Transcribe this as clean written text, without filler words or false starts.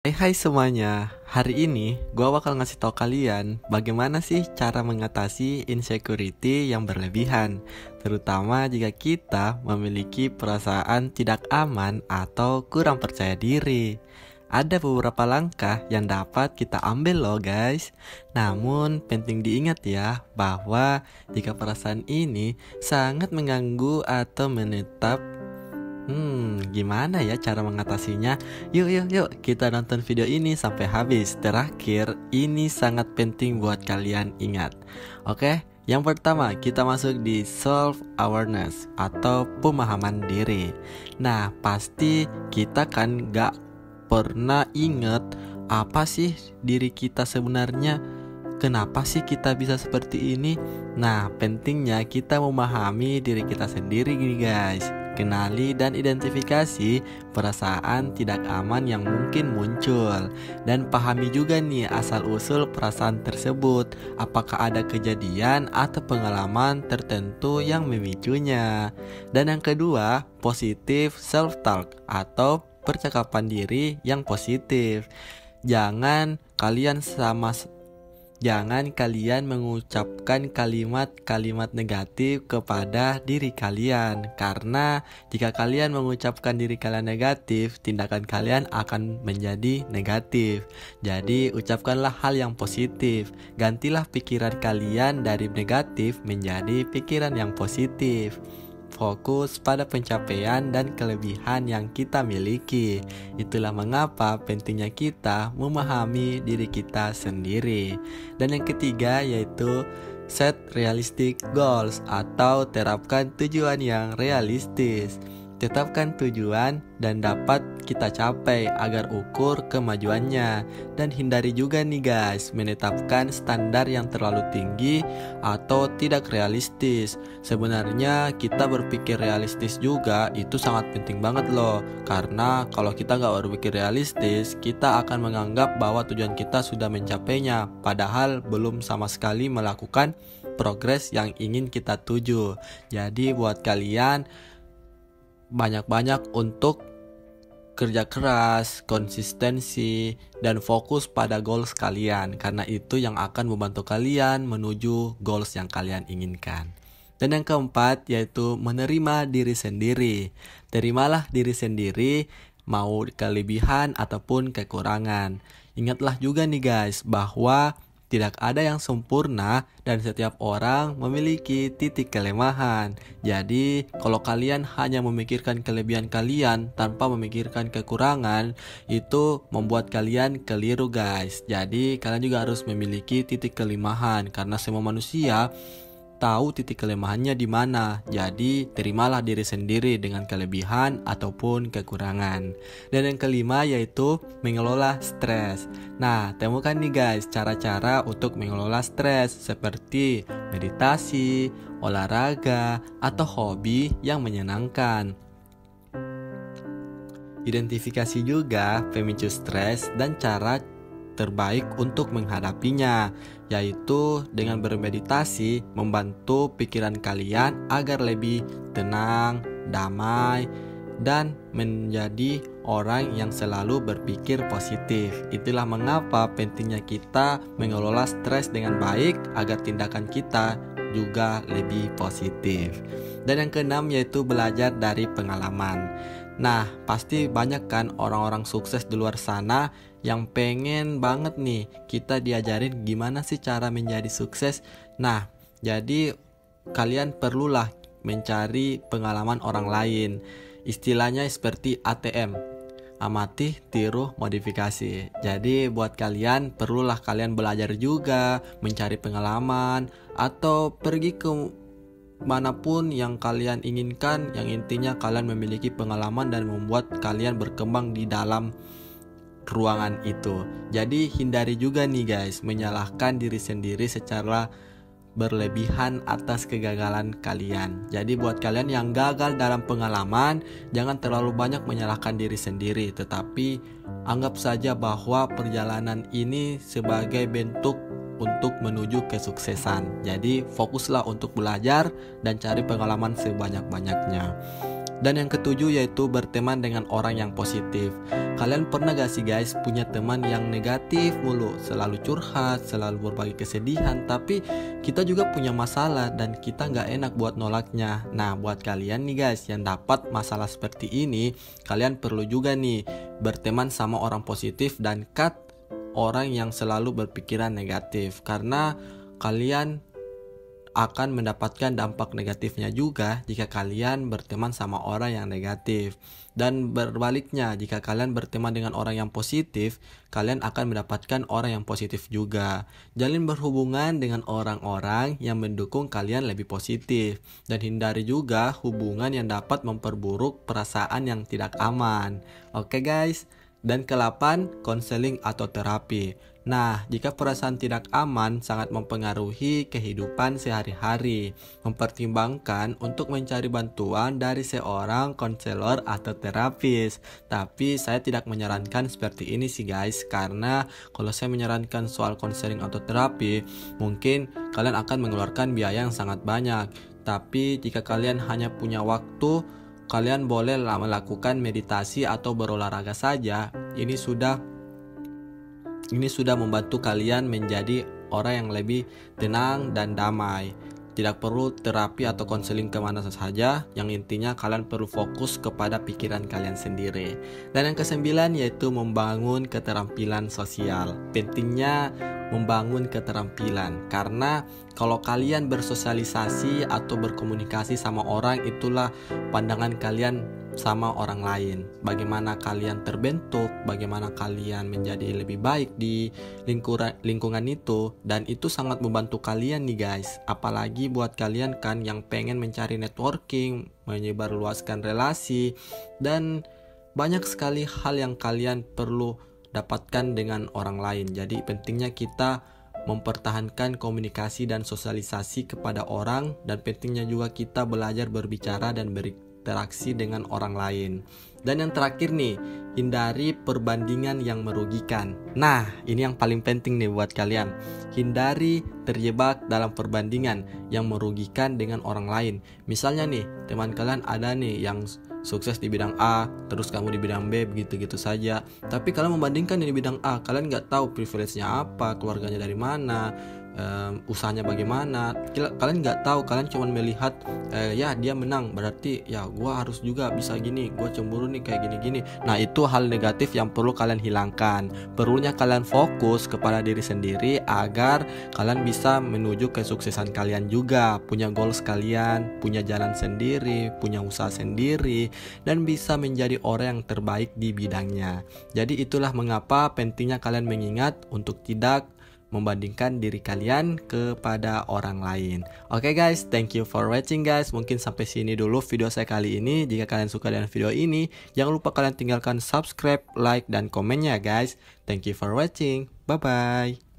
Hai semuanya, hari ini gue bakal ngasih tau kalian bagaimana sih cara mengatasi insecurity yang berlebihan, terutama jika kita memiliki perasaan tidak aman atau kurang percaya diri. Ada beberapa langkah yang dapat kita ambil loh guys. Namun penting diingat ya bahwa jika perasaan ini sangat mengganggu atau menetap, gimana ya cara mengatasinya? Yuk kita nonton video ini sampai habis. Terakhir, ini sangat penting buat kalian ingat. Oke, yang pertama kita masuk di self awareness atau pemahaman diri. Nah, pasti kita kan gak pernah ingat apa sih diri kita sebenarnya. Kenapa sih kita bisa seperti ini? Nah, pentingnya kita memahami diri kita sendiri nih guys. Kenali dan identifikasi perasaan tidak aman yang mungkin muncul. Dan pahami juga nih asal-usul perasaan tersebut. Apakah ada kejadian atau pengalaman tertentu yang memicunya. Dan yang kedua, positive self-talk atau percakapan diri yang positif. Jangan kalian mengucapkan kalimat-kalimat negatif kepada diri kalian. Karena jika kalian mengucapkan diri kalian negatif, tindakan kalian akan menjadi negatif. Jadi ucapkanlah hal yang positif. Gantilah pikiran kalian dari negatif menjadi pikiran yang positif. Fokus pada pencapaian dan kelebihan yang kita miliki. Itulah mengapa pentingnya kita memahami diri kita sendiri. Dan yang ketiga yaitu set realistic goals atau terapkan tujuan yang realistis. Tetapkan tujuan dan dapat kita capai agar ukur kemajuannya. Dan hindari juga nih guys menetapkan standar yang terlalu tinggi atau tidak realistis. Sebenarnya kita berpikir realistis juga itu sangat penting banget loh. Karena kalau kita gak berpikir realistis, kita akan menganggap bahwa tujuan kita sudah mencapainya, padahal belum sama sekali melakukan progres yang ingin kita tuju. Jadi buat kalian banyak-banyak untuk kerja keras, konsistensi, dan fokus pada goals kalian. Karena itu yang akan membantu kalian menuju goals yang kalian inginkan. Dan yang keempat yaitu menerima diri sendiri. Terimalah diri sendiri, mau kelebihan ataupun kekurangan. Ingatlah juga nih guys bahwa tidak ada yang sempurna dan setiap orang memiliki titik kelemahan. Jadi, kalau kalian hanya memikirkan kelebihan kalian tanpa memikirkan kekurangan, itu membuat kalian keliru guys. Jadi, kalian juga harus memiliki titik kelemahan karena semua manusia tahu titik kelemahannya di mana. Jadi, terimalah diri sendiri dengan kelebihan ataupun kekurangan. Dan yang kelima yaitu mengelola stres. Nah, temukan nih guys cara-cara untuk mengelola stres seperti meditasi, olahraga, atau hobi yang menyenangkan. Identifikasi juga pemicu stres dan cara terbaik untuk menghadapinya, yaitu dengan bermeditasi membantu pikiran kalian agar lebih tenang, damai, dan menjadi orang yang selalu berpikir positif. Itulah mengapa pentingnya kita mengelola stres dengan baik agar tindakan kita juga lebih positif. Dan yang keenam yaitu belajar dari pengalaman. Nah, pasti banyak kan orang-orang sukses di luar sana yang pengen banget nih kita diajarin gimana sih cara menjadi sukses. Nah, jadi kalian perlulah mencari pengalaman orang lain. Istilahnya seperti ATM, amati, tiru, modifikasi. Jadi buat kalian perlulah kalian belajar juga, mencari pengalaman, atau pergi ke manapun yang kalian inginkan, yang intinya kalian memiliki pengalaman dan membuat kalian berkembang di dalam ruangan itu. Jadi hindari juga nih guys menyalahkan diri sendiri secara berlebihan atas kegagalan kalian. Jadi buat kalian yang gagal dalam pengalaman, jangan terlalu banyak menyalahkan diri sendiri, tetapi anggap saja bahwa perjalanan ini sebagai bentuk untuk menuju kesuksesan. Jadi fokuslah untuk belajar dan cari pengalaman sebanyak-banyaknya. Dan yang ketujuh yaitu berteman dengan orang yang positif. Kalian pernah gak sih guys punya teman yang negatif mulu, selalu curhat, selalu berbagi kesedihan, tapi kita juga punya masalah dan kita gak enak buat nolaknya. Nah, buat kalian nih guys yang dapat masalah seperti ini, kalian perlu juga nih berteman sama orang positif dan cut orang yang selalu berpikiran negatif, karena kalian akan mendapatkan dampak negatifnya juga jika kalian berteman sama orang yang negatif. Dan berbaliknya, jika kalian berteman dengan orang yang positif, kalian akan mendapatkan orang yang positif juga. Jalin berhubungan dengan orang-orang yang mendukung kalian lebih positif, dan hindari juga hubungan yang dapat memperburuk perasaan yang tidak aman. Oke guys. Dan ke-8, konseling atau terapi. Nah, jika perasaan tidak aman sangat mempengaruhi kehidupan sehari-hari, mempertimbangkan untuk mencari bantuan dari seorang konselor atau terapis. Tapi saya tidak menyarankan seperti ini sih guys, karena kalau saya menyarankan soal konseling atau terapi, mungkin kalian akan mengeluarkan biaya yang sangat banyak. Tapi jika kalian hanya punya waktu, kalian boleh melakukan meditasi atau berolahraga saja. Ini sudah membantu kalian menjadi orang yang lebih tenang dan damai. Tidak perlu terapi atau konseling kemana saja, yang intinya kalian perlu fokus kepada pikiran kalian sendiri. Dan yang ke-9 yaitu membangun keterampilan sosial. Pentingnya membangun keterampilan, karena kalau kalian bersosialisasi atau berkomunikasi sama orang, itulah pandangan kalian sama orang lain. Bagaimana kalian terbentuk, bagaimana kalian menjadi lebih baik di lingkungan itu, dan itu sangat membantu kalian nih guys. Apalagi buat kalian kan yang pengen mencari networking, menyebarluaskan relasi, dan banyak sekali hal yang kalian perlu dapatkan dengan orang lain. Jadi pentingnya kita mempertahankan komunikasi dan sosialisasi kepada orang, dan pentingnya juga kita belajar berbicara dan berinteraksi dengan orang lain. Dan yang terakhir nih, hindari perbandingan yang merugikan. Nah, ini yang paling penting nih buat kalian. Hindari terjebak dalam perbandingan yang merugikan dengan orang lain. Misalnya nih, teman kalian ada nih yang sukses di bidang A, terus kamu di bidang B, begitu-gitu saja. Tapi kalian membandingkan di bidang A, kalian nggak tahu privilege-nya apa, keluarganya dari mana, usahanya bagaimana. Kalian nggak tahu, kalian cuma melihat ya dia menang, berarti ya gue harus juga bisa gini, gue cemburu nih kayak gini-gini. Nah, itu hal negatif yang perlu kalian hilangkan. Perlunya kalian fokus kepada diri sendiri agar kalian bisa menuju kesuksesan kalian juga, punya goals kalian, punya jalan sendiri, punya usaha sendiri, dan bisa menjadi orang yang terbaik di bidangnya. Jadi itulah mengapa pentingnya kalian mengingat untuk tidak membandingkan diri kalian kepada orang lain. Oke guys, thank you for watching guys. Mungkin sampai sini dulu video saya kali ini. Jika kalian suka dengan video ini, jangan lupa kalian tinggalkan subscribe, like, dan komennya guys. Thank you for watching. Bye bye.